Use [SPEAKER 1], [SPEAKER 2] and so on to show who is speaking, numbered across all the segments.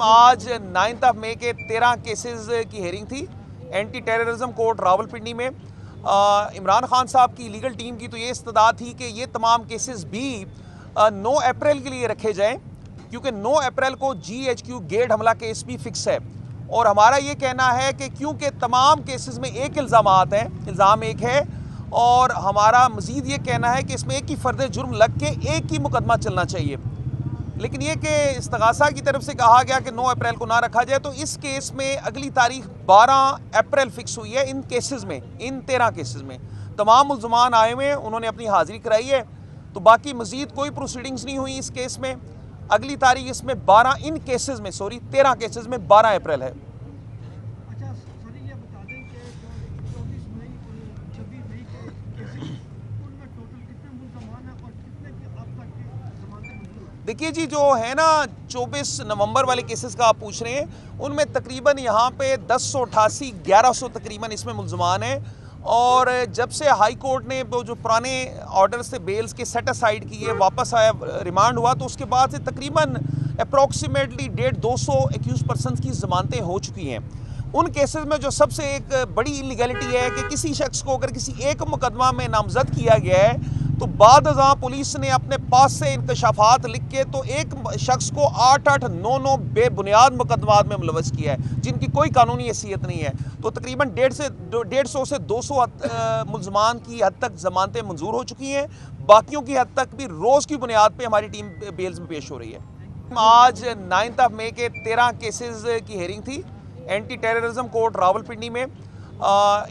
[SPEAKER 1] आज 9 मई के 13 केसेस की हेयरिंग थी एंटी टेररिज्म कोर्ट रावलपिंडी में। इमरान खान साहब की लीगल टीम की तो ये इस्तदा थी कि ये तमाम केसेस भी 9 अप्रैल के लिए रखे जाएं, क्योंकि 9 अप्रैल को GHQ गेट हमला केस भी फिक्स है। और हमारा ये कहना है कि क्योंकि तमाम केसेस में एक इल्ज़ाम एक है, और हमारा मज़ीद ये कहना है कि इसमें एक ही फ़र्द जुर्म लग के एक ही मुकदमा चलना चाहिए। लेकिन ये कि इस्तगासा की तरफ से कहा गया कि 9 अप्रैल को ना रखा जाए, तो इस केस में अगली तारीख 12 अप्रैल फिक्स हुई है। इन केसेस में, इन 13 केसेस में तमाम मुल्ज़मान आए हुए हैं, उन्होंने अपनी हाज़िरी कराई है। तो बाकी मज़ीद कोई प्रोसीडिंग्स नहीं हुई इस केस में। अगली तारीख इसमें 13 केसेस में 12 अप्रैल है।
[SPEAKER 2] अच्छा सर, ये बता दें कि जो 24 मई और 26 मई के केसेस उनमें टोटल कितने मुल्ज़मान हैं और कितने की अब तक की ज़मानतें मंजूर हैं?
[SPEAKER 1] देखिए जी, जो है ना 24 नवंबर वाले केसेस का आप पूछ रहे हैं, उनमें तकरीबन यहाँ पे 1088 1100 तकरीबन इसमें मुल्ज़मान हैं। और जब से हाई कोर्ट ने वो जो पुराने ऑर्डर से बेल्स के सेट असाइड किए, वापस आया, रिमांड हुआ, तो उसके बाद से तकरीबन अप्रॉक्सीमेटली 150-200 एक्यूज पर्सनस की ज़मानतें हो चुकी हैं। उन केसेस में जो सबसे एक बड़ी इलीगैलिटी है कि किसी शख्स को अगर किसी एक मुकदमा में नामजद किया गया है, तो बाद अज़ां पुलिस ने अपने पास से इंकशाफात लिख के तो एक शख्स को 8-8 9-9 बेबुनियाद मुकदमात में मुलवस किया है, जिनकी कोई कानूनी हैसियत नहीं है। तो तकरीबन 150 से 200 मुल्ज़मान की हद तक ज़मानतें मंजूर हो चुकी हैं। बाकियों की हद तक भी रोज़ की बुनियाद पर हमारी टीम बेल्स में पेश हो रही है। आज 9 मई के 13 केसेस की हेयरिंग थी एंटी टेररिज्म कोर्ट रावलपिंडी में।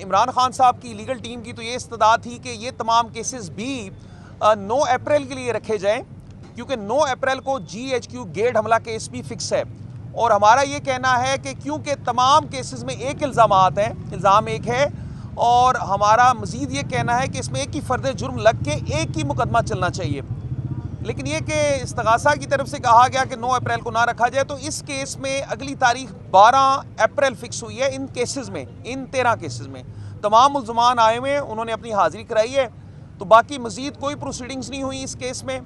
[SPEAKER 1] इमरान खान साहब की लीगल टीम की तो ये इस्तदा थी कि ये तमाम केसेस भी 9 अप्रैल के लिए रखे जाएं, क्योंकि 9 अप्रैल को GHQ गेट हमला केस भी फिक्स है। और हमारा ये कहना है कि क्योंकि तमाम केसेस में एक इल्ज़ाम एक है, और हमारा मज़ीद ये कहना है कि इसमें एक ही फ़र्द जुर्म लग के एक ही मुकदमा चलना चाहिए। लेकिन ये कि इस्तगासा की तरफ से कहा गया कि 9 अप्रैल को ना रखा जाए, तो इस केस में अगली तारीख 12 अप्रैल फिक्स हुई है। इन केसेस में, इन 13 केसेस में तमाम मुल्ज़मान आए हुए हैं, उन्होंने अपनी हाज़िरी कराई है। तो बाकी मज़ीद कोई प्रोसीडिंग्स नहीं हुई इस केस में।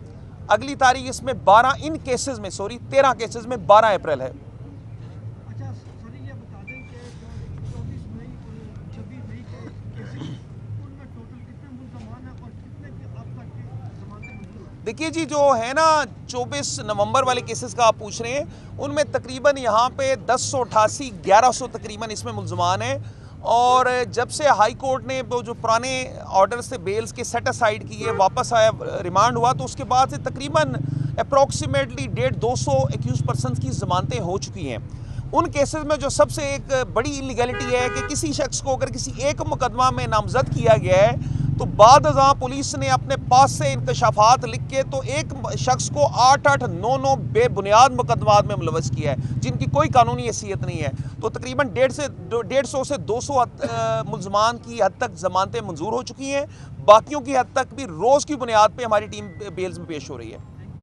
[SPEAKER 1] अगली तारीख इसमें 13 केसेस में 12 अप्रैल है।
[SPEAKER 2] अच्छा सर, ये बता दें कि जो 24 मई और 26 मई के केसेस उनमें टोटल कितने मुल्ज़मान हैं और कितने की अब तक की ज़मानतें मंजूर हैं?
[SPEAKER 1] देखिए जी, जो है ना 24 नवंबर वाले केसेस का आप पूछ रहे हैं, उनमें तकरीबन यहाँ पे 1088 1100 तकरीबन इसमें मुल्ज़मान हैं। और जब से हाई कोर्ट ने वो जो पुराने ऑर्डर से बेल्स के सेट असाइड किए, वापस आया, रिमांड हुआ, तो उसके बाद से तकरीबन अप्रॉक्सीमेटली 150-200 एक्यूज पर्सनस की ज़मानतें हो चुकी हैं। उन केसेस में जो सबसे एक बड़ी इलीगैलिटी है कि किसी शख्स को अगर किसी एक मुकदमा में नामजद किया गया है, तो बाद अज़ां पुलिस ने अपने पास से इंकशाफात लिख के तो एक शख्स को 8-8 9-9 बेबुनियाद मुकदमात में मुलवस किया है, जिनकी कोई कानूनी हैसियत नहीं है। तो तकरीबन 150 से 200 मुल्ज़मान की हद तक ज़मानतें मंजूर हो चुकी हैं। बाकियों की हद तक भी रोज़ की बुनियाद पर हमारी टीम बेल्स में पेश हो रही है।